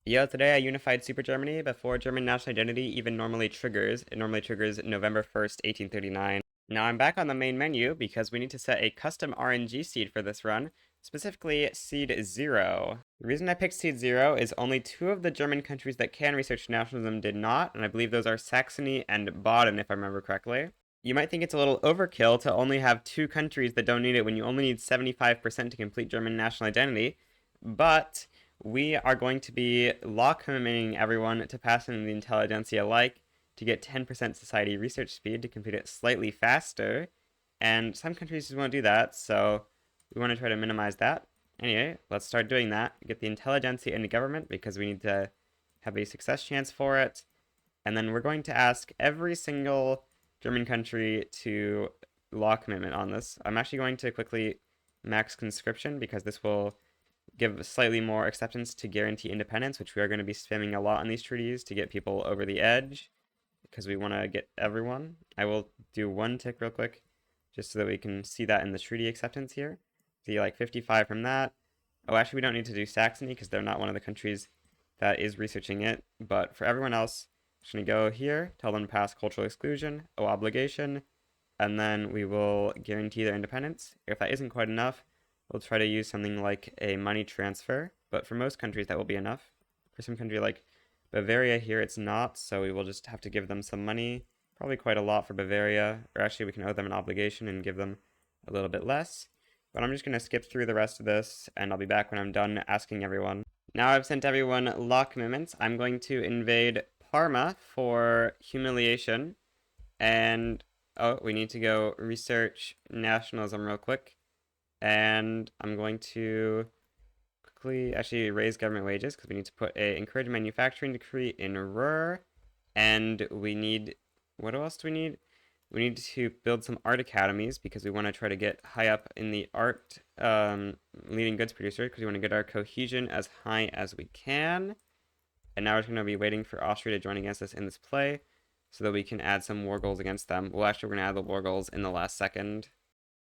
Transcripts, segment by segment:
Yo, today I unified Super Germany before German national identity even normally triggers. It normally triggers November 1st, 1839. Now I'm back on the main menu because we need to set a custom RNG seed for this run, specifically seed 0. The reason I picked seed 0 is only two of the German countries that can research nationalism did not, and I believe those are Saxony and Baden if I remember correctly. You might think it's a little overkill to only have two countries that don't need it when you only need 75% to complete German national identity, but we are going to be law committing everyone to pass in the intelligentsia alike to get 10% society research speed to complete it slightly faster. And some countries just won't do that, so we want to try to minimize that. Anyway, let's start doing that. Get the intelligentsia into government because we need to have a success chance for it. And then we're going to ask every single German country to law commitment on this. I'm actually going to quickly max conscription because this will give slightly more acceptance to guarantee independence, which we are going to be spamming a lot in these treaties to get people over the edge because we want to get everyone. I will do one tick real quick just so that we can see that in the treaty acceptance here. See like 55 from that. Oh, actually we don't need to do Saxony because they're not one of the countries that is researching it, but for everyone else, I'm just going to go here, tell them to pass cultural exclusion, oh obligation, and then we will guarantee their independence. If that isn't quite enough, we'll try to use something like a money transfer, but for most countries that will be enough. For some country like Bavaria here, it's not, so we will just have to give them some money, probably quite a lot for Bavaria, or actually we can owe them an obligation and give them a little bit less. But I'm just going to skip through the rest of this, and I'll be back when I'm done asking everyone. Now I've sent everyone law commitments. I'm going to invade Parma for humiliation, and oh, we need to go research nationalism real quick. And I'm going to quickly actually raise government wages because we need to put a encourage manufacturing decree in Ruhr. And we need, what else do we need? We need to build some art academies because we want to try to get high up in the art leading goods producer because we want to get our cohesion as high as we can. And now we're going to be waiting for Austria to join against us in this play so that we can add some war goals against them. Well, actually, we're going to add the war goals in the last second.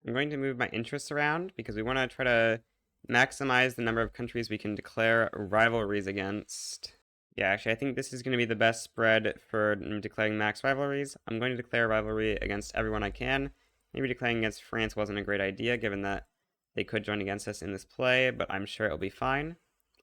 I'm going to move my interests around because we want to try to maximize the number of countries we can declare rivalries against. Yeah, actually, I think this is going to be the best spread for declaring max rivalries. I'm going to declare a rivalry against everyone I can. Maybe declaring against France wasn't a great idea, given that they could join against us in this play, but I'm sure it'll be fine.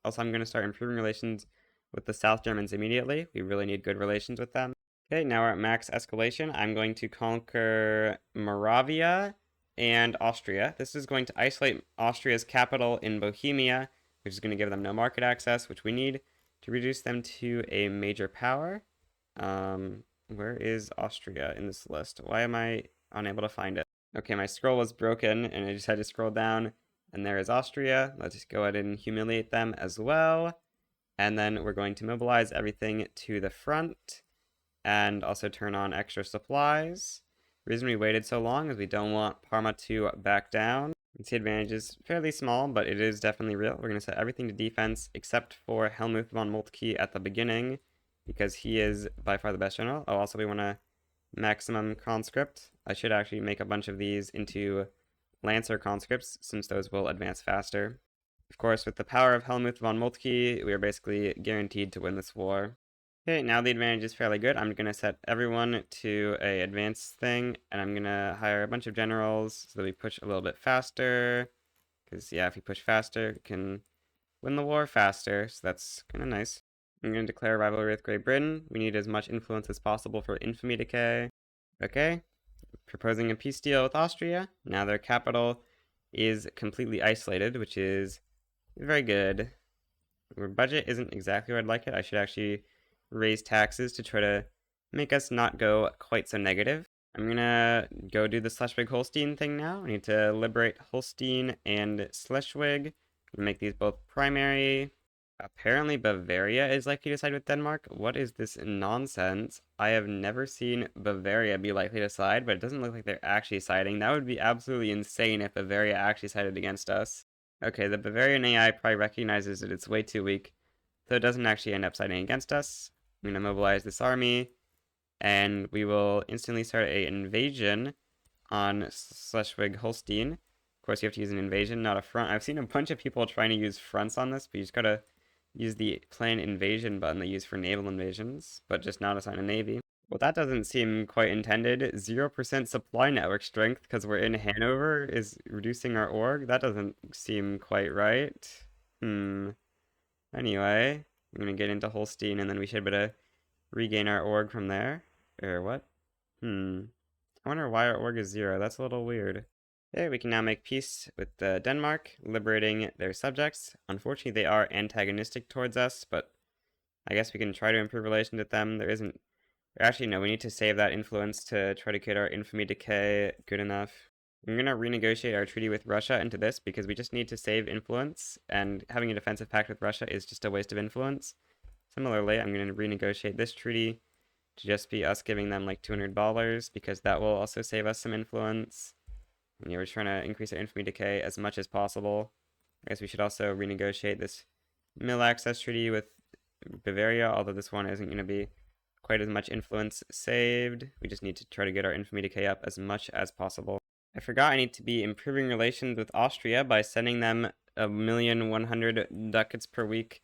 Also, I'm going to start improving relations with the South Germans immediately. We really need good relations with them. Okay, now we're at max escalation. I'm going to conquer Moravia and Austria. This is going to isolate Austria's capital in Bohemia, which is going to give them no market access, which we need to reduce them to a major power. Where is Austria in this list? Why am I unable to find it? Okay, my scroll was broken, and I just had to scroll down, and there is Austria. Let's just go ahead and humiliate them as well. And then we're going to mobilize everything to the front, and also turn on extra supplies. The reason we waited so long is we don't want Parma to back down. You can see advantage is fairly small, but it is definitely real. We're going to set everything to defense except for Helmuth von Moltke at the beginning because he is by far the best general. Oh, also we want to maximum conscript. I should actually make a bunch of these into Lancer conscripts since those will advance faster. Of course, with the power of Helmuth von Moltke, we are basically guaranteed to win this war. Okay, now the advantage is fairly good. I'm going to set everyone to a advanced thing, and I'm going to hire a bunch of generals so that we push a little bit faster. Because, yeah, if we push faster, we can win the war faster, so that's kind of nice. I'm going to declare a rivalry with Great Britain. We need as much influence as possible for infamy decay. Okay, proposing a peace deal with Austria. Now their capital is completely isolated, which is very good. Our budget isn't exactly where I'd like it. I should actually raise taxes to try to make us not go quite so negative. I'm gonna go do the Schleswig-Holstein thing now. I need to liberate Holstein and Schleswig. Make these both primary. Apparently Bavaria is likely to side with Denmark. What is this nonsense? I have never seen Bavaria be likely to side, but it doesn't look like they're actually siding. That would be absolutely insane if Bavaria actually sided against us. Okay, the Bavarian AI probably recognizes that it's way too weak, so it doesn't actually end up siding against us. I'm going to mobilize this army, and we will instantly start an invasion on Schleswig-Holstein. Of course, you have to use an invasion, not a front. I've seen a bunch of people trying to use fronts on this, but you just gotta use the plan invasion button they use for naval invasions, but just not assign a navy. Well, that doesn't seem quite intended. 0% supply network strength because we're in Hanover is reducing our org. That doesn't seem quite right. Anyway, I'm gonna get into Holstein and then we should be able to regain our org from there. Or what? I wonder why our org is 0. That's a little weird. Okay, we can now make peace with Denmark, liberating their subjects. Unfortunately, they are antagonistic towards us, but I guess we can try to improve relations with them. There isn't... Actually, no, we need to save that influence to try to get our infamy decay good enough. I'm going to renegotiate our treaty with Russia into this because we just need to save influence, and having a defensive pact with Russia is just a waste of influence. Similarly, I'm going to renegotiate this treaty to just be us giving them like $200 because that will also save us some influence. And, we're trying to increase our infamy decay as much as possible. I guess we should also renegotiate this mill access treaty with Bavaria, although this one isn't going to be quite as much influence saved. We just need to try to get our infamy decay up as much as possible. I forgot I need to be improving relations with Austria by sending them 1,100,000 ducats per week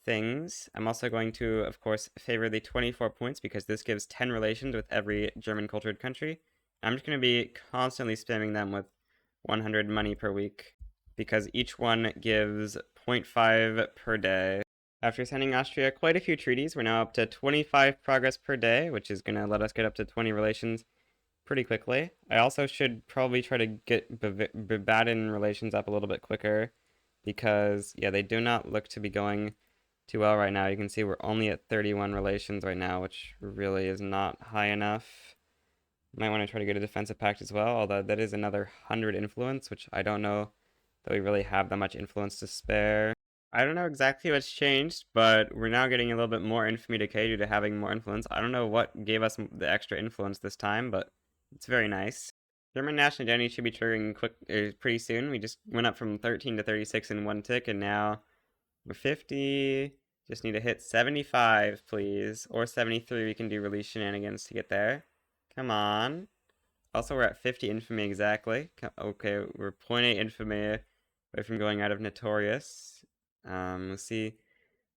things. I'm also going to, of course, favor the 24 points because this gives 10 relations with every German cultured country. I'm just going to be constantly spamming them with 100 money per week because each one gives 0.5 per day. After sending Austria quite a few treaties, we're now up to 25 progress per day, which is going to let us get up to 20 relations pretty quickly. I also should probably try to get Baden relations up a little bit quicker because, yeah, they do not look to be going too well right now. You can see we're only at 31 relations right now, which really is not high enough. Might want to try to get a defensive pact as well, although that is another 100 influence, which I don't know that we really have that much influence to spare. I don't know exactly what's changed, but we're now getting a little bit more infamy decay due to having more influence. I don't know what gave us the extra influence this time, but it's very nice. German national identity should be triggering pretty soon. We just went up from 13 to 36 in one tick, and now we're 50. Just need to hit 75, please. Or 73, we can do release shenanigans to get there. Come on. Also, we're at 50 infamy exactly. Okay, we're 0.8 infamy away from going out of notorious. We'll see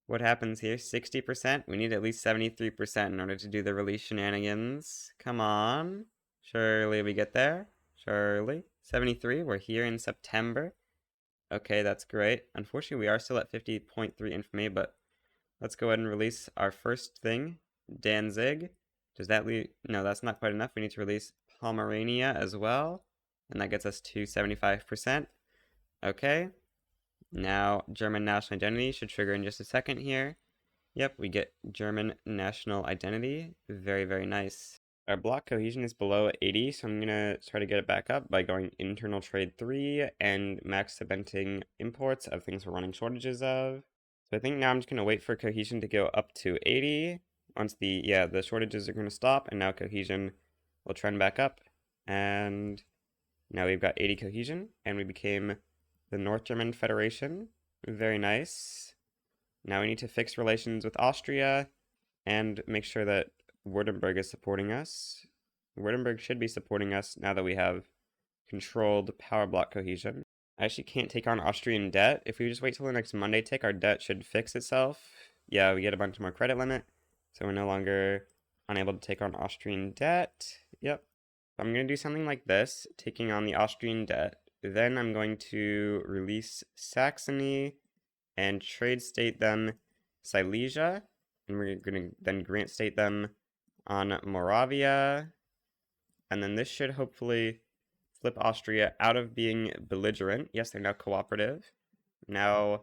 what happens here. 60%. We need at least 73% in order to do the release shenanigans. Come on. Surely we get there. Surely. 73. We're here in September. Okay, that's great. Unfortunately, we are still at 50.3 infamy, but let's go ahead and release our first thing, Danzig. Does that leave? No, that's not quite enough. We need to release Pomerania as well, and that gets us to 75%. Okay. Now, German national identity should trigger in just a second here. Yep, we get German national identity. Very, very nice. Our block cohesion is below 80, so I'm going to try to get it back up by going internal trade 3 and max cementing imports of things we're running shortages of. So I think now I'm just going to wait for cohesion to go up to 80. Once the shortages are going to stop, and now cohesion will trend back up. And now we've got 80 cohesion, and we became the North German Federation. Very nice. Now we need to fix relations with Austria and make sure that Württemberg is supporting us. Württemberg should be supporting us now that we have controlled power block cohesion. I actually can't take on Austrian debt. If we just wait till the next Monday tick, our debt should fix itself. Yeah, we get a bunch more credit limit, so we're no longer unable to take on Austrian debt. Yep. I'm going to do something like this, taking on the Austrian debt. Then I'm going to release Saxony and trade state them Silesia, and we're going to then grant state them on Moravia, and then this should hopefully flip Austria out of being belligerent. Yes, they're now cooperative. Now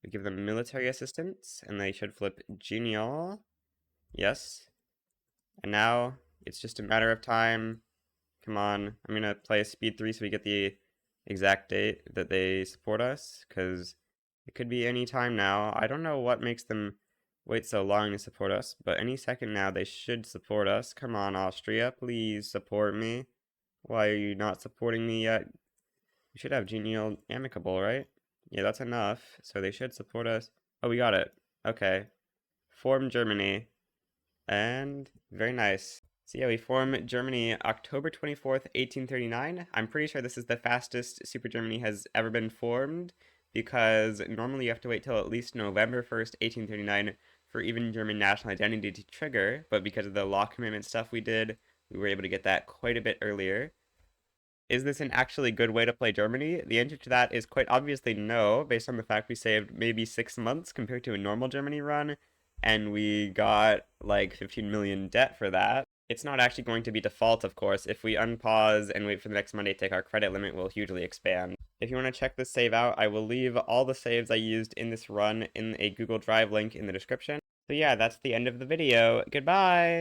we give them military assistance, and they should flip genial. Yes. And now it's just a matter of time. Come on, I'm going to play a speed 3 so we get the exact date that they support us, because it could be any time now. I don't know what makes them wait so long to support us, but any second now they should support us. Come on, Austria, please support me. Why are you not supporting me yet? We should have genial amicable, right? Yeah, that's enough. So they should support us. Oh, we got it. Okay. Form Germany. And very nice. So yeah, we form Germany October 24th, 1839. I'm pretty sure this is the fastest Super Germany has ever been formed. because normally you have to wait till at least November 1st, 1839 for even German national identity to trigger, but because of the law commitment stuff we did, we were able to get that quite a bit earlier. Is this an actually good way to play Germany? The answer to that is quite obviously no, based on the fact we saved maybe 6 months compared to a normal Germany run, and we got like 15 million debt for that. It's not actually going to be default, of course. If we unpause and wait for the next Monday to take, our credit limit will hugely expand. If you want to check this save out, I will leave all the saves I used in this run in a Google Drive link in the description. So yeah, that's the end of the video. Goodbye!